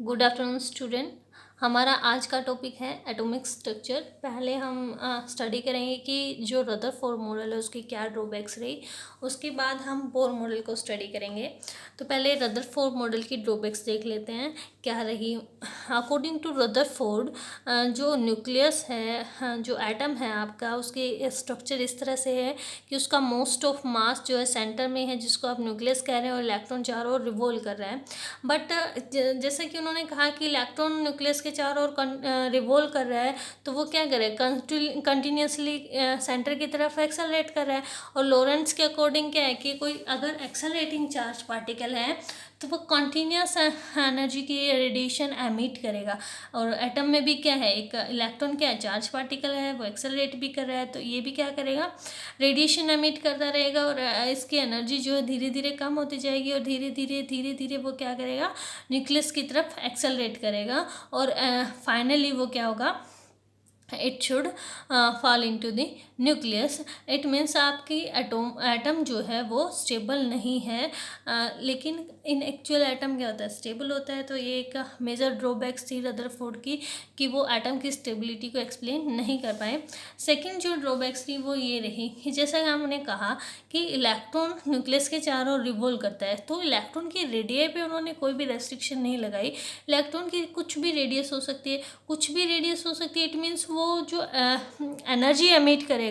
Good afternoon student. हमारा आज का टॉपिक है एटॉमिक स्ट्रक्चर। पहले हम स्टडी करेंगे कि जो रदरफोर्ड मॉडल है उसकी क्या ड्रॉबैक्स रही, उसके बाद हम बोर मॉडल को स्टडी करेंगे। तो पहले रदरफोर्ड मॉडल की ड्रॉबैक्स देख लेते हैं क्या रही। अकॉर्डिंग टू रदरफोर्ड जो न्यूक्लियस है, जो एटम है आपका, उसकी स्ट्रक्चर इस तरह से है कि उसका मोस्ट ऑफ मास जो है सेंटर में है, जिसको आप न्यूक्लियस कह रहे हैं, और इलेक्ट्रॉन चारों ओर रिवॉल्व कर रहा है। बट जैसे कि उन्होंने कहा कि इलेक्ट्रॉन न्यूक्लियस के चारों ओर रिवॉल्व कर रहा है, तो वो क्या करे, कंटिन्यूसली सेंटर की तरफ एक्सेलरेट कर रहा है। और लॉरेंट्ज के अकॉर्डिंग क्या है कि कोई अगर एक्सेलरेटिंग चार्ज पार्टिकल है तो वो कंटिन्यूस एनर्जी की रेडिएशन एमिट करेगा। और एटम में भी क्या है, एक इलेक्ट्रॉन क्या है, चार्ज पार्टिकल है, वो एक्सेलरेट भी कर रहा है, तो ये भी क्या करेगा, रेडिएशन एमिट करता रहेगा। और इसकी एनर्जी जो है धीरे धीरे कम होती जाएगी, और धीरे धीरे वो क्या करेगा, न्यूक्लियस की तरफ एक्सेलरेट करेगा। और फाइनली वो क्या होगा, it should fall into the nucleus. It means आपकी एटम जो है वो स्टेबल नहीं है, लेकिन इन एक्चुअल एटम क्या होता है, स्टेबल होता है। तो ये एक मेजर ड्रॉबैक्स थी रदरफोर्ड की कि वो एटम की स्टेबिलिटी को एक्सप्लेन नहीं कर पाए। सेकंड जो ड्रॉबैक्स थी वो ये रही कि जैसा कि हमने कहा कि इलेक्ट्रॉन न्यूक्लियस के चारों ओर रिवॉल्व करता है, तो इलेक्ट्रॉन की रेडियस पे उन्होंने कोई भी रेस्ट्रिक्शन नहीं लगाई। इलेक्ट्रॉन की कुछ भी रेडियस हो सकती है, कुछ भी रेडियस हो सकती है। इट मीन्स वो जो एनर्जी एमिट करेगा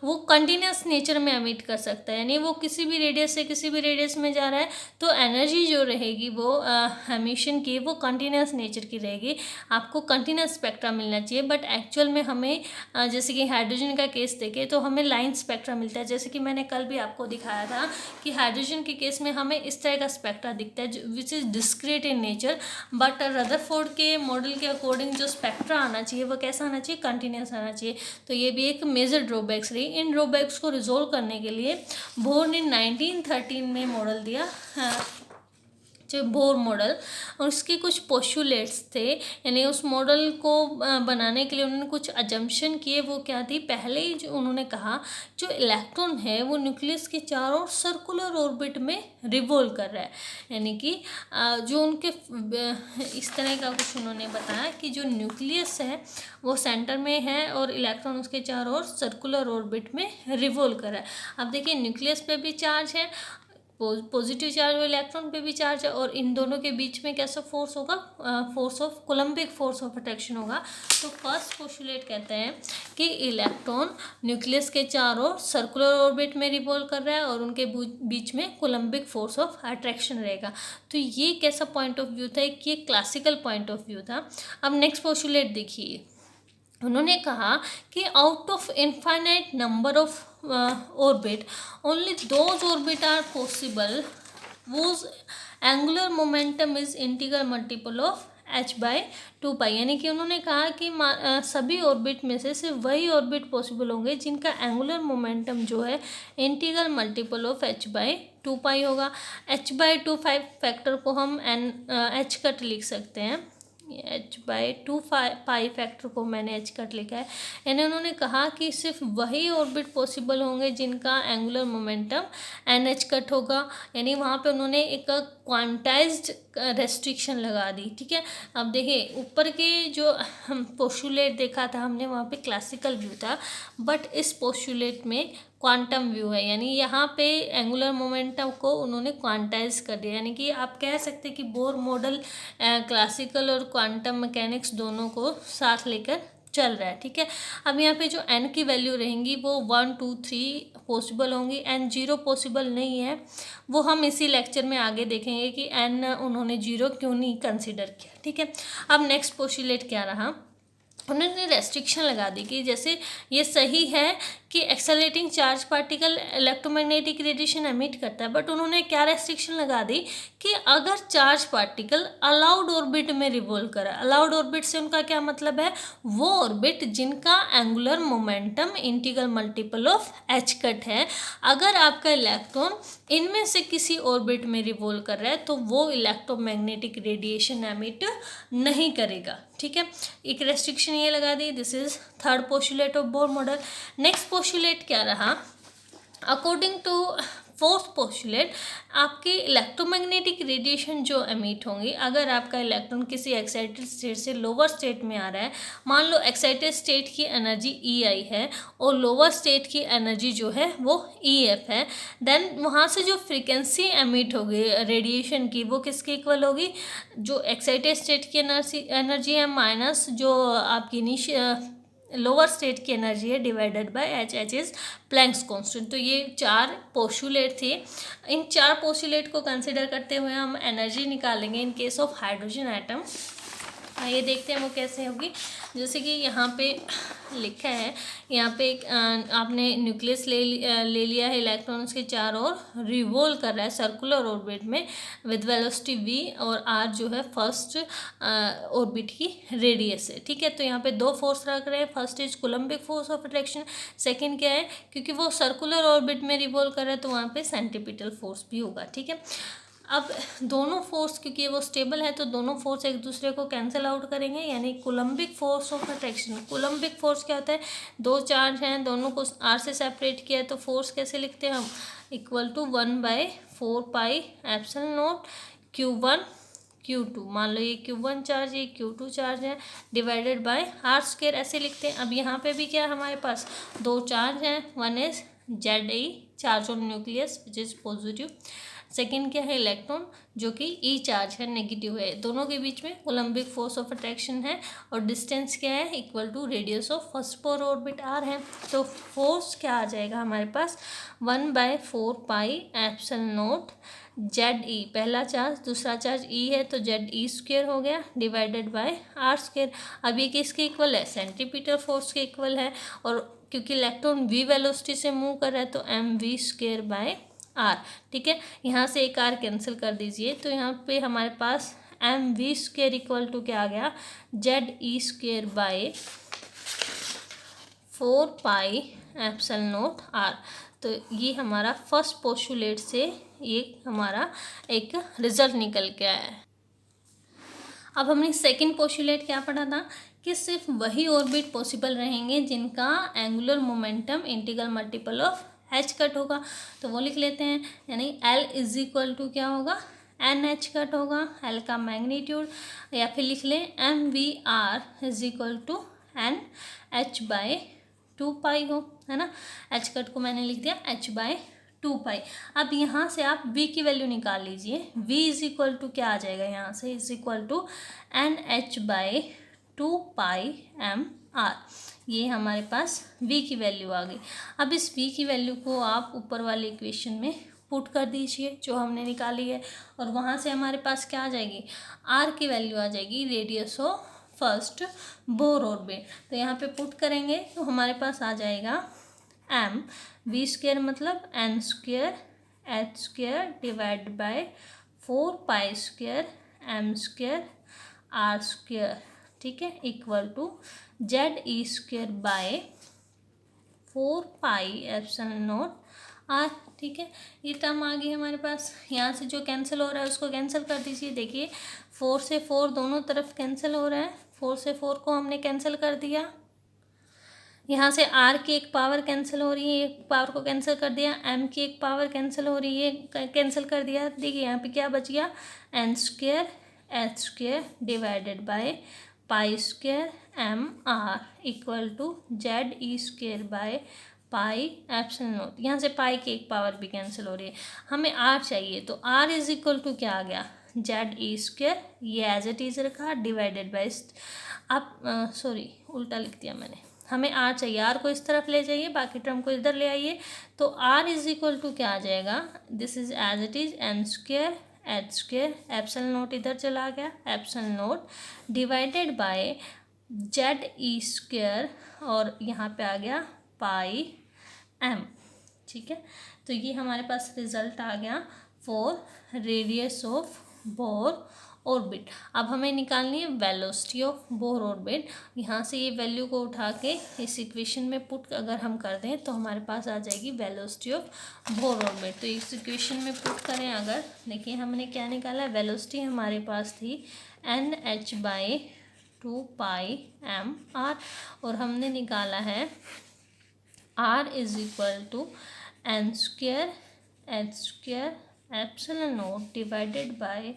वो कंटिन्यूस नेचर में एमिट कर सकता है, यानी वो किसी भी रेडियस से किसी भी रेडियस में जा रहा है, तो एनर्जी जो रहेगी वो एमिशन की वो कंटिन्यूस नेचर की रहेगी। आपको कंटिन्यूस स्पेक्ट्रा मिलना चाहिए, बट एक्चुअल में हमें जैसे कि हाइड्रोजन का केस देखें तो हमें लाइन स्पेक्ट्रा मिलता है। जैसे कि मैंने कल भी आपको दिखाया था कि हाइड्रोजन के केस में हमें इस तरह का स्पेक्ट्रा दिखता है which is discrete in nature. But Rutherford के मॉडल के अकॉर्डिंग जो स्पेक्ट्रा आना चाहिए वो कैसा आना चाहिए, कंटिन्यूस आना चाहिए। तो ये भी एक मेजर ड्रॉबैक्स रही। इन ड्रॉबैक्स को रिजोल्व करने के लिए बोर ने 1913 में मॉडल दिया, जो बोर मॉडल, और उसके कुछ पोस्टुलेट्स थे, यानी उस मॉडल को बनाने के लिए उन्होंने कुछ अजम्पशन किए। वो क्या थी, पहले ही जो उन्होंने कहा जो इलेक्ट्रॉन है वो न्यूक्लियस के चारों सर्कुलर ऑर्बिट में रिवॉल्व कर रहा है, यानी कि जो उनके इस तरह का कुछ उन्होंने बताया कि जो न्यूक्लियस है वो सेंटर में है और इलेक्ट्रॉन उसके चारों ओर सर्कुलर ऑर्बिट में रिवॉल्व कर रहा है। अब देखिए न्यूक्लियस पे भी चार्ज है, पॉजिटिव चार्ज और इलेक्ट्रॉन पे भी चार्ज है, और इन दोनों के बीच में कैसा फोर्स होगा, force of coulombic force of attraction होगा। तो फर्स्ट पोस्टुलेट कहते हैं कि इलेक्ट्रॉन न्यूक्लियस के चारों सर्कुलर ऑर्बिट में रिवॉल्व कर रहा है और उनके बीच में कोलम्बिक फोर्स ऑफ अट्रैक्शन रहेगा। तो ये कैसा पॉइंट ऑफ व्यू था, एक ये क्लासिकल पॉइंट ऑफ व्यू था। अब नेक्स्ट पोस्टुलेट देखिए, उन्होंने कहा कि out of infinite number of orbit only those orbit are possible whose angular momentum is integral multiple of h/2π। यानी कि उन्होंने कहा कि सभी ऑर्बिट में से सिर्फ वही ऑर्बिट पॉसिबल होंगे जिनका एंगुलर मोमेंटम जो है इंटीग्रल मल्टीपल ऑफ h/2π होगा। h/2 फैक्टर को हम h कट लिख सकते हैं, h/2π फैक्टर को मैंने h कट लिखा है। यानी उन्होंने कहा कि सिर्फ वही ऑर्बिट पॉसिबल होंगे जिनका एंगुलर मोमेंटम NH कट होगा, यानी वहाँ पे उन्होंने एक क्वांटाइज्ड रेस्ट्रिक्शन लगा दी। ठीक है, अब देखिए ऊपर के जो हम पोस्टुलेट देखा था हमने, वहाँ पे क्लासिकल व्यू था, बट इस पोस्टुलेट में क्वांटम व्यू है, यानी यहाँ पे एंगुलर मोमेंटम को उन्होंने क्वांटाइज कर दिया। यानी कि आप कह सकते हैं कि बोर मॉडल क्लासिकल और क्वांटम मैकेनिक्स दोनों को साथ लेकर चल रहा है। ठीक है, अब यहाँ पे जो n की वैल्यू रहेंगी वो 1 2 3 पॉसिबल होंगी, n 0 पॉसिबल नहीं है। वो हम इसी लेक्चर में आगे देखेंगे कि n उन्होंने 0 क्यों नहीं कंसिडर किया। ठीक है, अब नेक्स्ट पोस्टुलेट क्या रहा, उन्होंने रेस्ट्रिक्शन लगा दी कि जैसे ये सही है कि accelerating charge particle electromagnetic radiation emit करता है, बट उन्होंने क्या रेस्ट्रिक्शन लगा दी कि अगर चार्ज पार्टिकल अलाउड ऑर्बिट में रिवॉल्व करे। अलाउड ऑर्बिट से उनका क्या मतलब है, वो ऑर्बिट जिनका angular momentum integral multiple of h cut है। अगर आपका इलेक्ट्रॉन इनमें से किसी ऑर्बिट में रिवॉल्व कर रहा है तो वो इलेक्ट्रोमैग्नेटिक रेडिएशन एमिट नहीं करेगा। ठीक है, एक रेस्ट्रिक्शन ये लगा दी। This is third postulate of Bohr model. Next postulate क्या रहा, अकॉर्डिंग टू फोर्थ पोस्टुलेट, आपके इलेक्ट्रोमैग्नेटिक रेडिएशन जो एमिट होंगे, अगर आपका इलेक्ट्रॉन किसी एक्साइटेड स्टेट से लोअर स्टेट में आ रहा है, मान लो एक्साइटेड स्टेट की एनर्जी EI है और लोअर स्टेट की एनर्जी जो है वो EF है, देन वहाँ से जो फ्रीक्वेंसी एमिट होगी रेडिएशन की वो किसके इक्वल होगी, जो एक्साइटेड स्टेट की एनर्जी है माइनस जो आपकी लोअर स्टेट की एनर्जी है divided by H is Planck's constant. तो ये 4 पोस्टुलेट थे। इन 4 पोस्टुलेट को कंसिडर करते हुए हम एनर्जी निकालेंगे इन केस ऑफ हाइड्रोजन एटम। ये देखते हैं वो कैसे होगी। जैसे कि यहाँ पे लिखा है, यहाँ पे एक आपने न्यूक्लियस ले लिया है, इलेक्ट्रॉन्स के चारों ओर रिवॉल्व कर रहा है सर्कुलर ऑर्बिट में विद वेलोसिटी v, और r जो है फर्स्ट ऑर्बिट की रेडियस है। ठीक है, तो यहाँ पे 2 फोर्स रख रहे हैं। First is Coulombic force of attraction, second क्या है, क्योंकि वो सर्कुलर ऑर्बिट में रिवॉल्व कर रहा है तो वहाँ पे सेंट्रीपिटल फोर्स भी होगा। ठीक है, अब दोनों फोर्स क्योंकि वो स्टेबल है तो दोनों फोर्स एक दूसरे को कैंसिल आउट करेंगे, यानी Coulombic force of attraction. Coulombic force क्या होता है, 2 चार्ज हैं, दोनों को r से सेपरेट किया है तो फोर्स कैसे लिखते हैं हम, equal to 1/4 pi epsilon naught Q1 Q2। मान लो ये Q1 चार्ज है, Q2 चार्ज है, डिवाइडेड बाय r², ऐसे लिखते हैं। अब यहाँ पे भी क्या है हमारे पास 2 चार्ज हैं, one is Ze charge on nucleus which is positive, second क्या है इलेक्ट्रॉन जो कि ई चार्ज है, नेगेटिव है। दोनों के बीच में कूलम्बिक फोर्स ऑफ अट्रैक्शन है और डिस्टेंस क्या है, equal to radius of first Bohr orbit r है। तो फोर्स क्या आ जाएगा हमारे पास, 1/4 पाई एप्सिलॉन नॉट Ze, पहला चार्ज, दूसरा चार्ज E है तो Ze² हो गया, डिवाइडेड बाय r²। अब ये किसके इक्वल है, सेंट्रीपिटल फोर्स के इक्वल है, और क्योंकि इलेक्ट्रॉन v वेलोसिटी से मूव कर रहा है तो mv² बाय r। ठीक है, यहाँ से एक r कैंसिल कर दीजिए, तो यहाँ पे हमारे पास mv² इक्वल टू क्या आ गया, Ze² by 4 pi epsilon naught r। तो ये हमारा फर्स्ट पोस्टुलेट से ये हमारा एक रिजल्ट निकल के आया है। अब हमने सेकंड पोस्टुलेट क्या पढ़ा था, कि सिर्फ वही ऑर्बिट पॉसिबल रहेंगे जिनका angular momentum integral multiple of h cut होगा। तो वो लिख लेते हैं, यानी L इज इक्वल टू क्या होगा, NH कट होगा, L का मैग्नीट्यूड, या फिर लिख लें MVR is equal to NH by 2 pi हो, है ना। H कट को मैंने लिख दिया H/2 पाई। अब यहाँ से आप V की वैल्यू निकाल लीजिए। V इज इक्वल टू क्या आ जाएगा, यहाँ से is equal to NH/2 pi MR। ये हमारे पास V की वैल्यू आ गई। अब इस V की वैल्यू को आप ऊपर वाले इक्वेशन में पुट कर दीजिए जो हमने निकाली है, और वहाँ से हमारे पास क्या आ जाएगी, R की वैल्यू आ जाएगी, radius of first Bohr orbit. तो यहाँ पे पुट करेंगे तो हमारे पास आ जाएगा mv² मतलब n² h² divide by 4 पाई² m² r²। ठीक है, equal to Ze² by 4 pi epsilon naught r। ठीक है, ये टर्म आ गई हमारे पास। यहाँ से जो कैंसिल हो रहा है उसको कैंसिल कर दीजिए। देखिए 4 से 4 दोनों तरफ कैंसिल हो रहा है, 4 से 4 को हमने कैंसिल कर दिया। यहाँ से r की एक पावर कैंसिल हो रही है, एक पावर को कैंसिल कर दिया, m की एक पावर कैंसिल हो रही है, कैंसिल कर दिया। देखिए यहाँ पे क्या बच गया, n² h² divided by pi mr equal to Ze² by pi epsilon naught. यहाँ से पाई की एक पावर भी कैंसिल हो रही है, हमें r चाहिए, तो r इज इक्वल टू क्या आ गया, Ze², ये एज इट इज रखा, डिवाइडेड बाय, आप सॉरी उल्टा लिख दिया मैंने, हमें r चाहिए, r को इस तरफ ले जाइए, बाकी टर्म को इधर ले आइए, तो r इज इक्वल टू क्या आ जाएगा, this is as it is n² h², epsilon naught इधर चला गया, epsilon naught divided bye Ze², और यहाँ पे आ गया पाई m। ठीक है, तो ये हमारे पास रिजल्ट आ गया for radius of Bohr orbit. अब हमें निकालनी है वेलोसिटी ऑफ बोर ऑर्बिट। यहाँ से ये वैल्यू को उठा के इस इक्वेशन में पुट अगर हम कर दें तो हमारे पास आ जाएगी वेलोसिटी ऑफ बोर ऑर्बिट। तो इस इक्वेशन में पुट करें अगर, देखिए हमने क्या निकाला, वेलोसिटी हमारे पास थी NH/2 पाई MR, और हमने निकाला है R is equal to n² H square epsilon naught divided by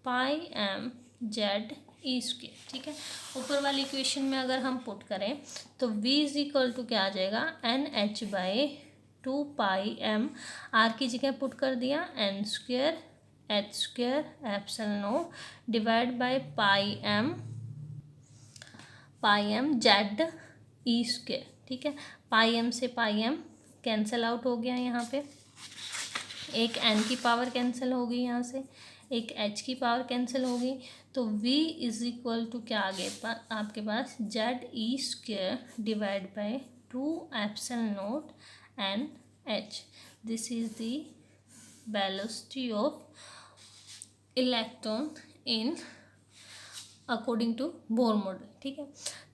pi M Z E square. ठीक है, ऊपर वाली इक्वेशन में अगर हम पुट करें तो v इज इक्वल टू क्या आ जाएगा, N H by 2 pi M, R की जगह पुट कर दिया N square H square epsilon naught divide by pi M Z E square. ठीक है, पाई एम से पाई एम कैंसिल आउट हो गया, यहाँ पे एक एन की पावर कैंसिल हो गई, यहाँ से एक एच की पावर कैंसिल हो गई, तो v इज इक्वल टू क्या आ गया आपके पास, Z E square divide by 2 epsilon naught N H. This is the velocity of electron in according to Bohr model. ठीक है,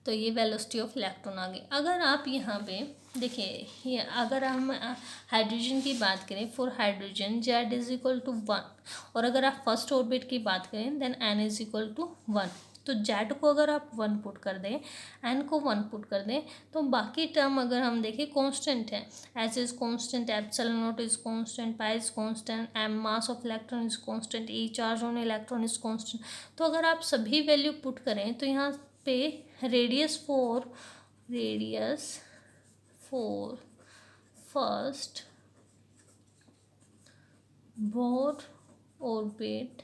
तो ये वेलोसिटी ऑफ इलेक्ट्रॉन आ गई। अगर आप यहाँ पे देखिए, ये अगर हम हाइड्रोजन की बात करें, for hydrogen Z is equal to 1, और अगर आप फर्स्ट ऑर्बिट की बात करें then N is equal to 1। तो जेड को अगर आप 1 पुट कर दें, एन को 1 पुट कर दें, तो बाकी टर्म अगर हम देखें कांस्टेंट है, H is constant, epsilon naught is constant, pi is constant, M mass of electron is constant, E charge on electron is constant. तो अगर आप सभी वैल्यू पुट करें तो यहाँ पे radius for first Bohr orbit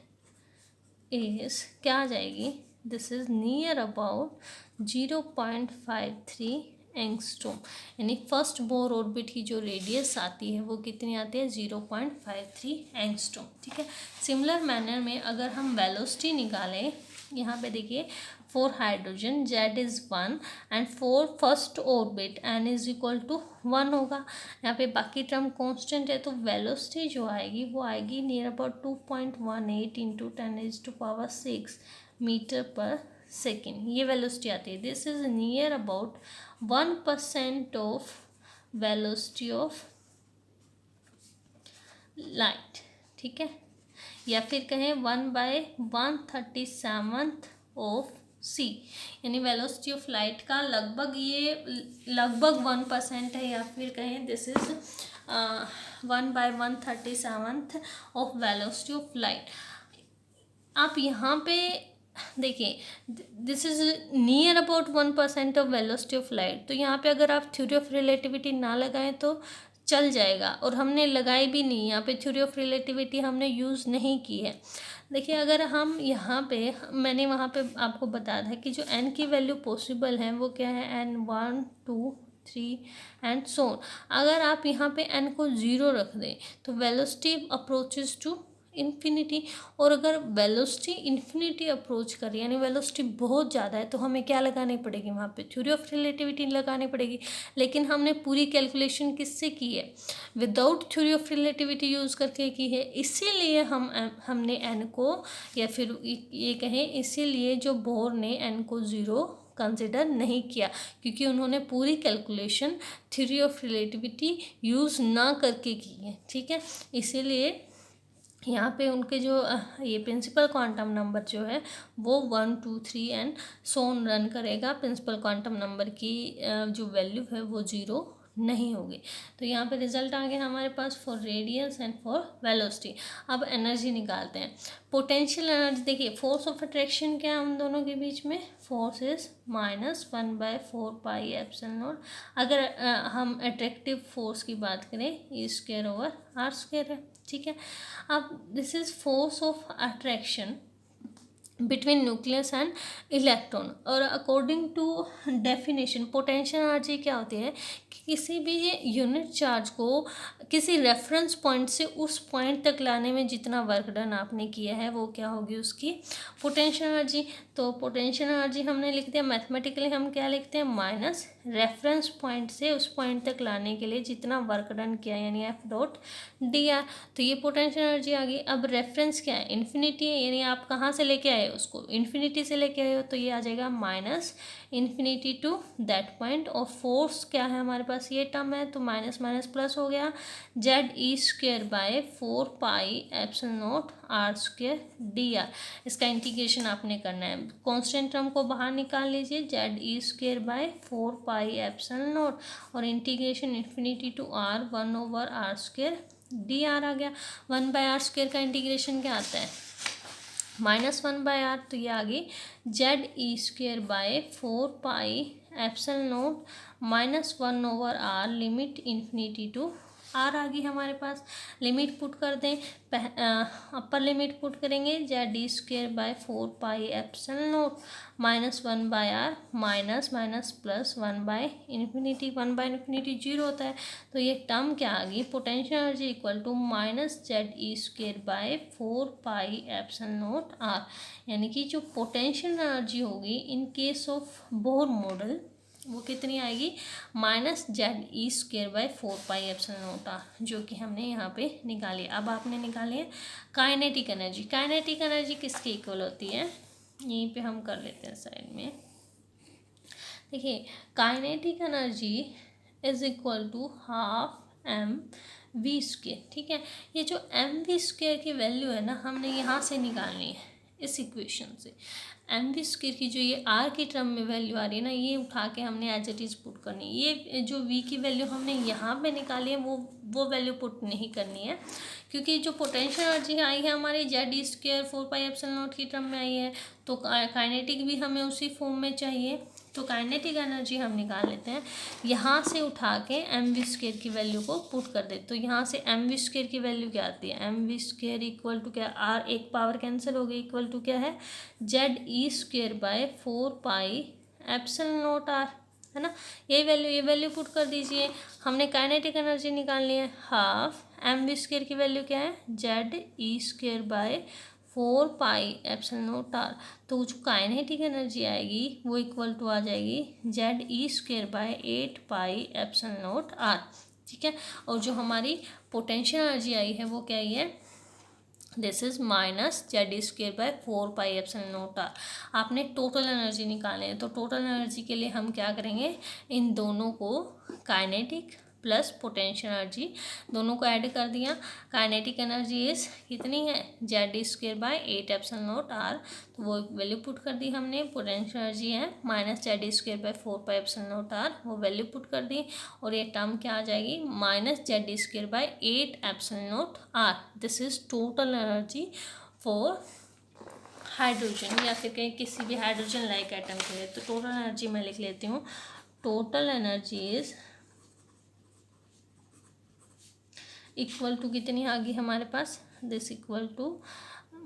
is क्या आ जाएगी, this is near about 0.53 angstrom, यानी फर्स्ट बोर ऑर्बिट की जो रेडियस आती है वो कितनी आती है, 0.53 एंगस्ट्रॉम। ठीक है, सिमिलर मैनर में अगर हम वेलोसिटी निकालें, यहाँ पे देखिए for hydrogen Z is 1 and for first orbit N is equal to 1 होगा। यहाँ पे बाकी टर्म कांस्टेंट है, तो वेलोसिटी जो आएगी वो आएगी नियर अबाउट 2.18 इंटू 10⁶ मीटर पर सेकेंड, ये वेलोसिटी आती है। This is near about 1% of velocity of light. ठीक है, या फिर कहें 1/137 ऑफ सी, यानी वेलोसिटी ऑफ लाइट का लगभग 1% है, या फिर कहें this is 1/137 of velocity of light. आप यहाँ पे देखिए this is near about 1% of velocity of light, तो यहाँ पे अगर आप थ्योरी ऑफ रिलेटिविटी ना लगाएं तो चल जाएगा, और हमने लगाई भी नहीं, यहाँ पे थ्योरी ऑफ रिलेटिविटी हमने यूज़ नहीं की है। देखिए अगर हम यहाँ पे, मैंने वहाँ पे आपको बताया था कि जो n की वैल्यू पॉसिबल है वो क्या है, n 1 2 3 एंड सो। अगर आप यहाँ पे n को 0 रख दें तो वेलोसिटी अप्रोचेस टू इन्फिनिटी, और अगर वेलोसिटी इन्फिनिटी अप्रोच करे यानी वेलोसिटी बहुत ज़्यादा है तो हमें क्या लगानी पड़ेगी, वहाँ पे थ्योरी ऑफ रिलेटिविटी लगानी पड़ेगी। लेकिन हमने पूरी कैलकुलेशन किससे की है, without theory of relativity use करके की है, इसीलिए हमने एन को, या फिर ये कहें इसीलिए जो बोर ने एन को 0 कंसिडर नहीं किया, क्योंकि उन्होंने पूरी calculation theory of relativity use ना करके की है। ठीक है, इसीलिए यहाँ पे उनके जो ये प्रिंसिपल क्वांटम नंबर जो है वो 1 2 3 एंड सोन रन करेगा, प्रिंसिपल क्वांटम नंबर की जो वैल्यू है वो 0 नहीं होगी। तो यहाँ पे रिजल्ट आ गया हमारे पास for radius and for velocity. अब एनर्जी निकालते हैं, पोटेंशियल एनर्जी। देखिए फोर्स ऑफ अट्रैक्शन क्या है हम दोनों के बीच में, force is -1/4 pi epsilon naught. अगर हम अट्रैक्टिव फोर्स की बात करें E²/R² है। ठीक है, अब this is force of attraction between nucleus and electron, और according to definition potential energy क्या होती है कि किसी भी यूनिट चार्ज को किसी रेफरेंस पॉइंट से उस पॉइंट तक लाने में जितना वर्क डन आपने किया है वो क्या होगी उसकी पोटेंशियल एनर्जी। तो पोटेंशियल एनर्जी हमने लिख दिया, मैथमेटिकली हम क्या लिखते हैं, माइनस रेफरेंस पॉइंट से उस पॉइंट तक लाने के लिए जितना वर्क डन किया यानी F.dr। तो ये पोटेंशियल एनर्जी आ गई। अब रेफरेंस क्या है, इन्फिनिटी है, यानी आप कहाँ से लेके आए उसको, इन्फिनिटी से लेके आए हो, तो ये आ जाएगा minus infinity to that point. और फोर्स क्या है हमारे पास, ये टर्म है, तो माइनस माइनस प्लस हो गया, ZE²/4 pi epsilon not R²dr। इसका इंटीग्रेशन आपने करना है, कांस्टेंट टर्म को बाहर निकाल लीजिए, ZE²/4 पाई एप्सिलॉन नॉट, और integration infinity to R 1/R², D R आ गया। 1/r² का इंटीग्रेशन क्या आता है, -1/r, तो ये आ गई ZE²/4πε0 -1/r limit infinity to R आ गई हमारे पास। लिमिट पुट कर दें, अपर लिमिट पुट करेंगे ZE²/4πε0 -1/r minus minus plus 1/∞, 1/∞ 0 होता है, तो ये टर्म क्या आ गई, potential energy equal to -ZE²/4πε0 R, यानी कि जो पोटेंशियल एनर्जी होगी in case of Bohr model वो कितनी आएगी, -ZE²/4πε0 आर, जो कि हमने यहाँ पे निकाली। अब आपने निकाली है काइनेटिक एनर्जी। काइनेटिक एनर्जी किसके इक्वल होती है, यहीं पे हम कर लेते हैं साइड में। देखिए kinetic energy is equal to ½ mv², ठीक है। ये जो mv² की वैल्यू है ना, हमने यहाँ से निकालनी है इस इक्वेशन से। mv² की जो ये r की टर्म में वैल्यू आ रही है ना, ये उठा के हमने एज इट इज़ पुट करनी है। ये जो v की वैल्यू हमने यहाँ पे निकाली है वो वैल्यू पुट नहीं करनी है, क्योंकि जो पोटेंशियल एनर्जी आई है हमारी ZE²/4πε0 की टर्म में आई है, तो काइनेटिक भी हमें उसी फॉर्म में चाहिए। तो काइनेटिक एनर्जी हम निकाल लेते हैं, यहाँ से उठा के mv² की वैल्यू को पुट कर दे। तो यहाँ से mv² की वैल्यू क्या आती है, mv² इक्वल टू क्या, r एक पावर कैंसिल हो गई, इक्वल टू क्या है ZE²/4πε0 r, है ना। ये वैल्यू पुट कर दीजिए। हमने काइनेटिक एनर्जी निकालनी है, हाफ mv² की वैल्यू क्या है ZE²/4πε0 r, तो जो काइनेटिक एनर्जी आएगी वो इक्वल टू आ जाएगी ZE²/8πε0 r, ठीक है। और जो हमारी पोटेंशियल एनर्जी आई है वो क्या आई है, दिस इज -ZE²/4πε0 r। आपने टोटल एनर्जी निकाले हैं, तो टोटल एनर्जी के लिए हम क्या करेंगे, इन दोनों को काइनेटिक प्लस पोटेंशियल एनर्जी दोनों को ऐड कर दिया। काइनेटिक एनर्जी इज कितनी है ZE²/8πε0 r, तो वो वैल्यू पुट कर दी हमने। पोटेंशियल एनर्जी है -ZE²/4πε0 r, वो वैल्यू पुट कर दी। और ये टर्म क्या आ जाएगी, -ZE²/8πε0 r। This is total energy for hydrogen, या फिर कहीं किसी भी हाइड्रोजन लाइक एटम के लिए। तो टोटल एनर्जी मैं लिख लेती हूँ, total energy is equal to कितनी आ गई हमारे पास, this equal to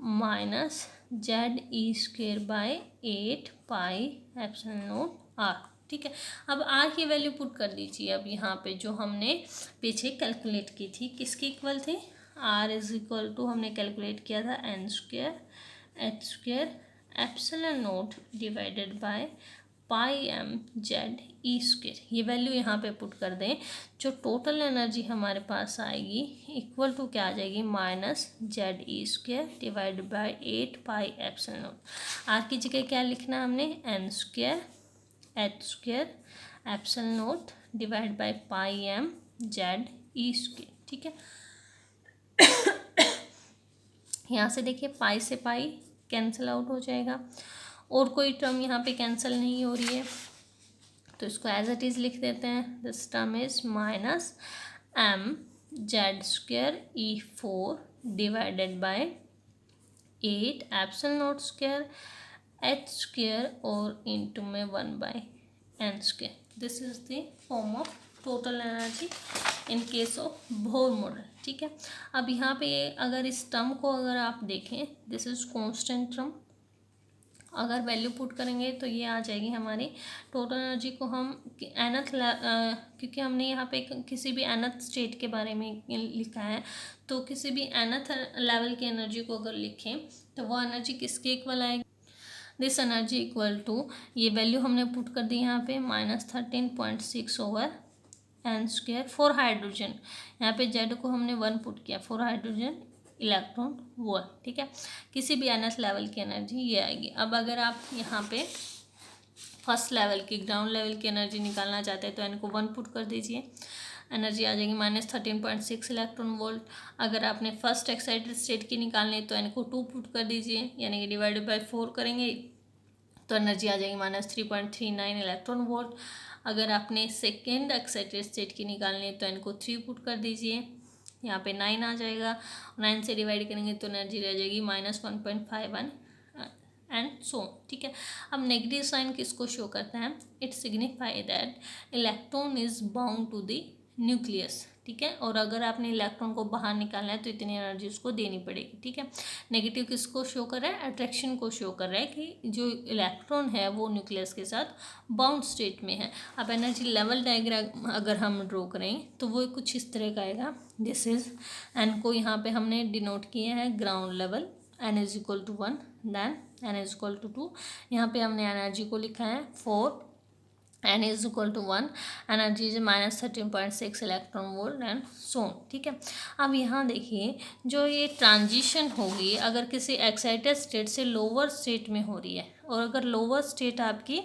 -ZE²/8πε0 r, ठीक है। अब r की वैल्यू पुट कर दीजिए। अब यहाँ पे जो हमने पीछे कैलकुलेट की थी किसकी इक्वल थी, r इज इक्वल टू हमने कैलकुलेट किया था n²h²ε0 डिवाइडेड बाय πmZE²। ये वैल्यू यहाँ पे पुट कर दें, जो टोटल एनर्जी हमारे पास आएगी इक्वल टू क्या आ जाएगी, -ZE² डिवाइडेड बाय 8πε0। आर की जगह क्या लिखना है हमने, n²h²ε0 डिवाइड बाय πmZE², ठीक है। यहाँ से देखिए पाई से पाई कैंसिल आउट हो जाएगा, और कोई टर्म यहाँ पे कैंसिल नहीं हो रही है, तो इसको एज इट इज़ लिख देते हैं। This term is -mZ²E4 divided by 8πε0² h² और इंटू में 1/n²। This is the form of total energy in case of Bohr model, ठीक है। अब यहाँ पे अगर इस टर्म को अगर आप देखें, दिस इज कांस्टेंट टर्म, अगर वैल्यू पुट करेंगे तो ये आ जाएगी हमारी टोटल एनर्जी को हम nth क्योंकि हमने यहाँ पे किसी भी nth स्टेट के बारे में लिखा है, तो किसी भी nth लेवल की एनर्जी को अगर लिखें तो वो एनर्जी किसके इक्वल आएगी, दिस एनर्जी इक्वल टू, ये वैल्यू हमने पुट कर दी यहाँ पे -13.6/n² फॉर हाइड्रोजन। यहाँ पे Z को हमने 1 पुट किया, फॉर हाइड्रोजन इलेक्ट्रॉन वोल्ट, ठीक है। किसी भी nth लेवल की एनर्जी ये आएगी। अब अगर आप यहाँ पे फर्स्ट लेवल की, ग्राउंड लेवल की एनर्जी निकालना चाहते हैं तो n को 1 पुट कर दीजिए, एनर्जी आ जाएगी -13.6 इलेक्ट्रॉन वोल्ट। अगर आपने फर्स्ट एक्साइटेड स्टेट की निकालनी है तो n को 2 पुट कर दीजिए, यानी कि डिवाइडेड बाय 4 करेंगे तो एनर्जी आ जाएगी -3.39 इलेक्ट्रॉन वोल्ट। अगर आपने सेकेंड एक्साइटेड स्टेट की निकालनी है तो n को 3 पुट कर दीजिए, यहाँ पे 9 आ जाएगा, 9 से डिवाइड करेंगे तो एनर्जी रह जाएगी -1.51 एंड सो। ठीक है, अब नेगेटिव साइन किसको शो करता है? It signify that electron is bound to the nucleus. ठीक है, और अगर आपने इलेक्ट्रॉन को बाहर निकालना है तो इतनी एनर्जी उसको देनी पड़ेगी। ठीक है, नेगेटिव किसको शो कर रहा है? अट्रैक्शन को शो कर रहा है कि जो इलेक्ट्रॉन है वो न्यूक्लियस के साथ बाउंड स्टेट में है। अब एनर्जी लेवल डायग्राम अगर हम ड्रॉ करें तो वो कुछ इस तरह का आएगा। दिस इज एन को यहाँ पे हमने डिनोट किया है ground level, n is equal to 1, then n is equal to 2। यहाँ पे हमने एनर्जी को लिखा है 4, n is equal to 1, energy is -13.6 electron volt and so. ठीक है, अब यहाँ देखिए जो ये ट्रांजिशन होगी अगर किसी एक्साइटेड स्टेट से लोअर स्टेट में हो रही है, और अगर लोअर स्टेट आपकी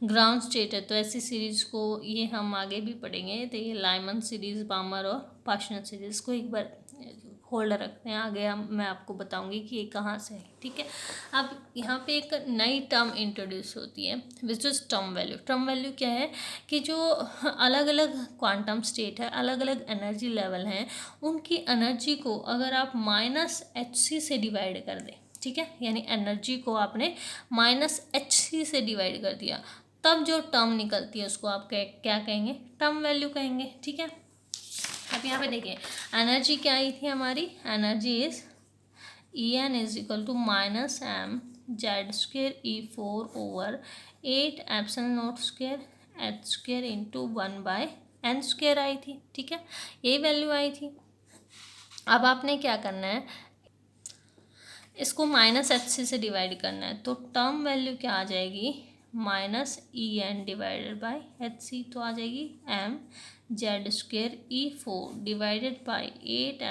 ग्राउंड स्टेट है, तो ऐसी सीरीज को ये हम आगे भी पढ़ेंगे। तो ये लाइमन सीरीज, बामर और पार्शनल सीरीज को एक बार होल्ड रखते हैं, आगे मैं आपको बताऊंगी कि ये कहाँ से है। ठीक है, अब यहाँ पे एक नई टर्म इंट्रोड्यूस होती है which is term value. Term value क्या है कि जो अलग अलग क्वांटम स्टेट है, अलग अलग एनर्जी लेवल हैं, उनकी एनर्जी को अगर आप -hc से डिवाइड कर दें, ठीक है, यानी एनर्जी को आपने -hc से डिवाइड कर दिया, तब जो टर्म निकलती है उसको आप क्या कहेंगे? टर्म वैल्यू कहेंगे। ठीक है, अब यहाँ पे देखिए एनर्जी क्या आई थी हमारी? Energy is En is equal to -mZ²E4/8 into 1/n² आई थी। ठीक है, यही वैल्यू आई थी। अब आपने क्या करना है, इसको -hc से डिवाइड करना है, तो टर्म वैल्यू क्या आ जाएगी? -En डिवाइडेड बाई hc, तो आ जाएगी mZ²E4 डिवाइडेड बाई 8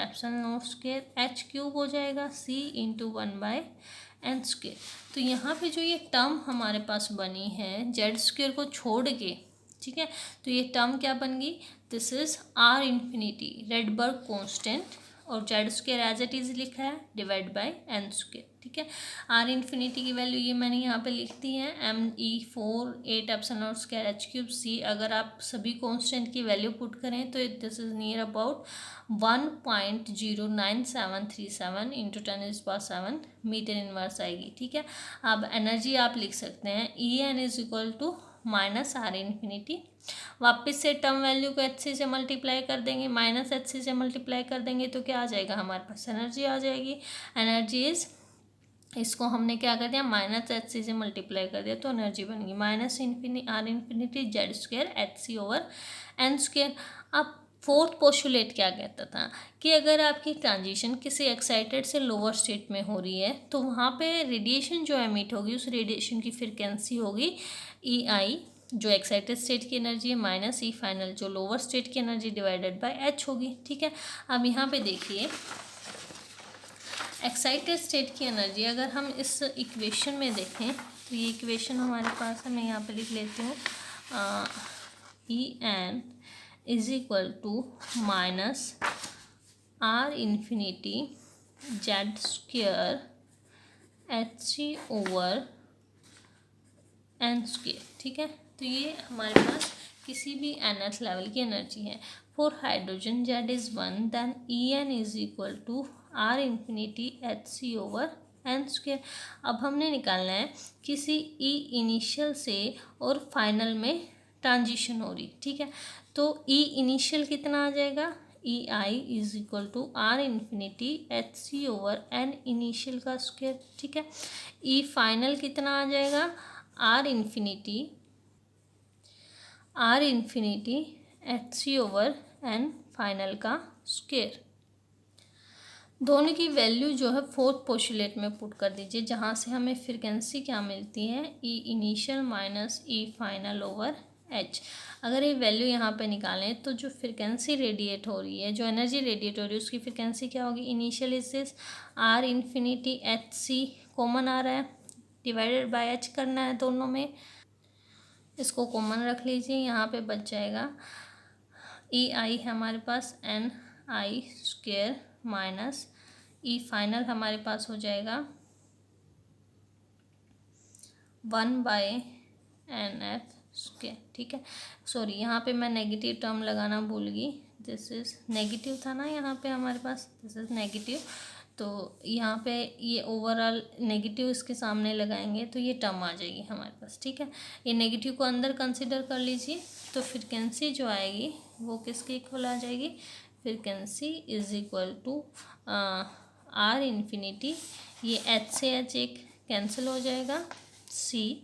h³ हो जाएगा c इंटू 1/n²। तो यहाँ पे जो ये टर्म हमारे पास बनी है Z² को छोड़ के, ठीक है, तो ये टर्म क्या बन गई? This is R infinity Rydberg constant, और Z² एज इट इज लिखा है डिवाइड बाई n²। ठीक है, R इन्फिनिटी की वैल्यू ये मैंने यहाँ पे लिख दी है me4 8 c। अगर आप सभी कॉन्स्टेंट की वैल्यू पुट करें तो this is near about 1.09737 into 10⁻⁷ metre inverse आएगी। ठीक है, अब एनर्जी आप लिख सकते हैं En is equal to -R infinity, वापस से टर्म वैल्यू को hc से मल्टीप्लाई कर देंगे, -hc से मल्टीप्लाई कर देंगे तो क्या आ जाएगा? हमारे पास एनर्जी आ जाएगी। एनर्जी इज, इसको हमने क्या कर दिया? -hc से मल्टीप्लाई कर दिया तो एनर्जी बन गई -R इन्फिनिटी Z²hc/n²। अब फोर्थ पोस्टुलेट क्या कहता था कि अगर आपकी ट्रांजिशन किसी एक्साइटेड से लोअर स्टेट में हो रही है तो वहाँ पे रेडिएशन जो एमिट होगी उस रेडिएशन की फ्रिक्वेंसी होगी EI, जो एक्साइटेड स्टेट की एनर्जी है, -E फाइनल जो लोअर स्टेट की एनर्जी डिवाइडेड बाय h होगी। ठीक है, अब यहाँ पे देखिए एक्साइटेड स्टेट की एनर्जी अगर हम इस इक्वेशन में देखें तो ये इक्वेशन हमारे पास है, मैं यहाँ पे लिख लेती हूँ En is equal to -R infinity Z²hc/n²। ठीक है, तो ये हमारे पास किसी भी nth लेवल की एनर्जी है। For hydrogen Z is 1, then En is equal to R infinity hc/n²। अब हमने निकालना है किसी E इनिशियल से और फाइनल में ट्रांजिशन हो रही। ठीक है, तो E इनिशियल कितना आ जाएगा? EI is equal to R infinity hc/n initial का स्क्वायर। ठीक है, E फाइनल कितना आ जाएगा? R इन्फिनिटी hc/n फाइनल का स्क्वायर। दोनों की वैल्यू जो है फोर्थ पोस्टुलेट में पुट कर दीजिए, जहाँ से हमें फ्रिक्वेंसी क्या मिलती है? E initial minus E फाइनल/h। अगर ये वैल्यू यहाँ पे निकालें तो जो फ्रिक्वेंसी रेडिएट हो रही है, जो एनर्जी रेडिएट हो रही है, उसकी फ्रिक्वेंसी क्या होगी? Initial is this R infinity hc, common आ रहा है, डिवाइडेड बाय h करना है दोनों में, इसको कॉमन रख लीजिए, यहाँ पे बच जाएगा EI है हमारे पास ni² माइनस E फाइनल हमारे पास हो जाएगा 1/nf²। ठीक है, सॉरी यहाँ पे मैं नेगेटिव टर्म लगाना भूल गई, दिस इज़ नेगेटिव था ना यहाँ पे हमारे पास, दिस इज़ नेगेटिव, तो यहाँ पे ये ओवरऑल नेगेटिव इसके सामने लगाएंगे तो ये टर्म आ जाएगी हमारे पास, ठीक है। ये नेगेटिव को अंदर कंसिडर कर लीजिए, तो फ्रीक्वेंसी जो आएगी वो किसके इक्वल आ जाएगी, frequency is equal to R infinity, ये एच से एच एक कैंसिल हो जाएगा, सी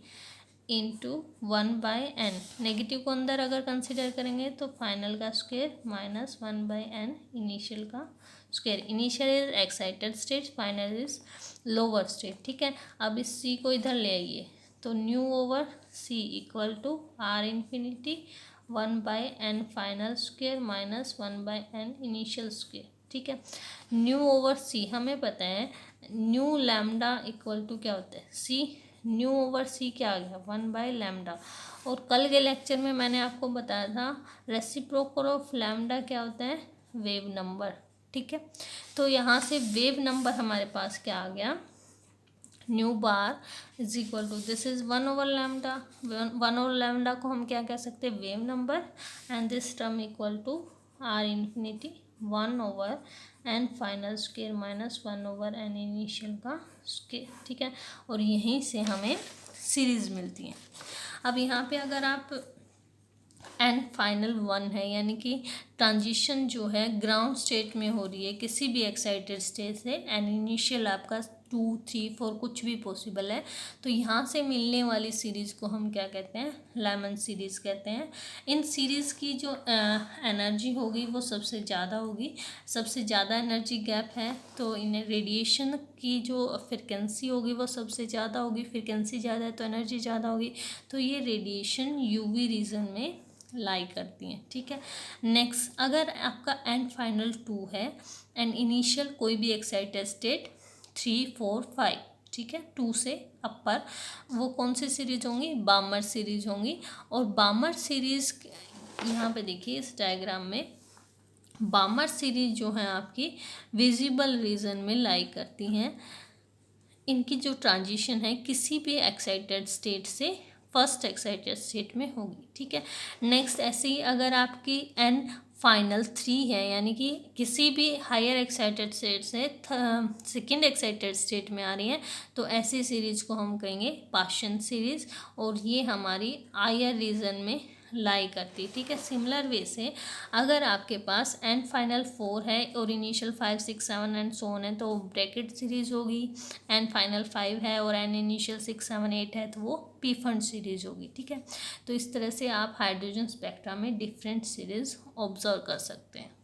इंटू 1/n, नेगेटिव को अंदर अगर कंसिडर करेंगे तो फाइनल का स्क्वायर माइनस 1/n इनिशियल का square. Initial is excited state, final is lower state, ठीक है। अब इस सी को इधर ले आइए, तो nu over C equal to R infinity 1/n final square minus 1/n initial square, ठीक है। न्यू ओवर सी हमें पता है, न्यू लैम्डा इक्वल टू क्या होता है, सी, न्यू ओवर सी क्या आ गया, 1/λ। और कल के लेक्चर में मैंने आपको बताया था रेसिप्रोकल ऑफ लैम्डा क्या होता है, वेव नंबर, ठीक है। तो यहाँ से वेव नंबर हमारे पास क्या आ गया, nu bar is equal to, this is 1/λ, 1/λ को हम क्या कह सकते हैं, wave number, and this term equal to R infinity 1/n final square minus 1/n initial का स्क्वायर, ठीक है। और यहीं से हमें सीरीज मिलती है। अब यहाँ पे अगर आप एन फाइनल 1 है, यानी कि ट्रांजिशन जो है ग्राउंड स्टेट में हो रही है किसी भी एक्साइटेड स्टेट से, एंड इनिशियल आपका 2, 3, 4 कुछ भी पॉसिबल है, तो यहाँ से मिलने वाली सीरीज़ को हम क्या कहते हैं, लेमन सीरीज़ कहते हैं। इन सीरीज़ की जो एनर्जी होगी वो सबसे ज़्यादा होगी, सबसे ज़्यादा एनर्जी गैप है, तो इन्हें रेडिएशन की जो फ्रिक्वेंसी होगी वो सबसे ज़्यादा होगी, फ्रिक्वेंसी ज़्यादा है तो एनर्जी ज़्यादा होगी, तो ये रेडिएशन यूवी रीजन में लाई करती हैं, ठीक है। नेक्स्ट, अगर आपका एंड फाइनल 2 है एंड इनिशियल कोई भी एक्साइटेड स्टेट 3, 4, 5, ठीक है, 2 से अपर, वो कौन सी सीरीज होंगी, बामर सीरीज होंगी। और बामर सीरीज यहाँ पे देखिए इस डायग्राम में, बामर सीरीज जो है आपकी विजिबल रीजन में लाई करती हैं। इनकी जो ट्रांजिशन है किसी भी एक्साइटेड स्टेट से फर्स्ट एक्साइटेड स्टेट में होगी, ठीक है। नेक्स्ट, ऐसे ही अगर आपकी एन फाइनल 3 है, यानी कि किसी भी हायर एक्साइटेड स्टेट से सेकेंड एक्साइटेड स्टेट में आ रही है, तो ऐसी सीरीज को हम कहेंगे पार्शियल सीरीज, और ये हमारी हायर रीजन में लाई करती, ठीक है। सिमिलर वे से अगर आपके पास एंड फाइनल 4 है और इनिशियल 5, 6, 7 एंड सो ऑन है, तो ब्रैकेट सीरीज होगी। एंड फाइनल 5 है और एंड इनिशियल 6, 7, 8 है, तो वो पी फंड सीरीज होगी, ठीक है। तो इस तरह से आप हाइड्रोजन स्पेक्ट्रा में डिफरेंट सीरीज ऑब्जर्व कर सकते हैं।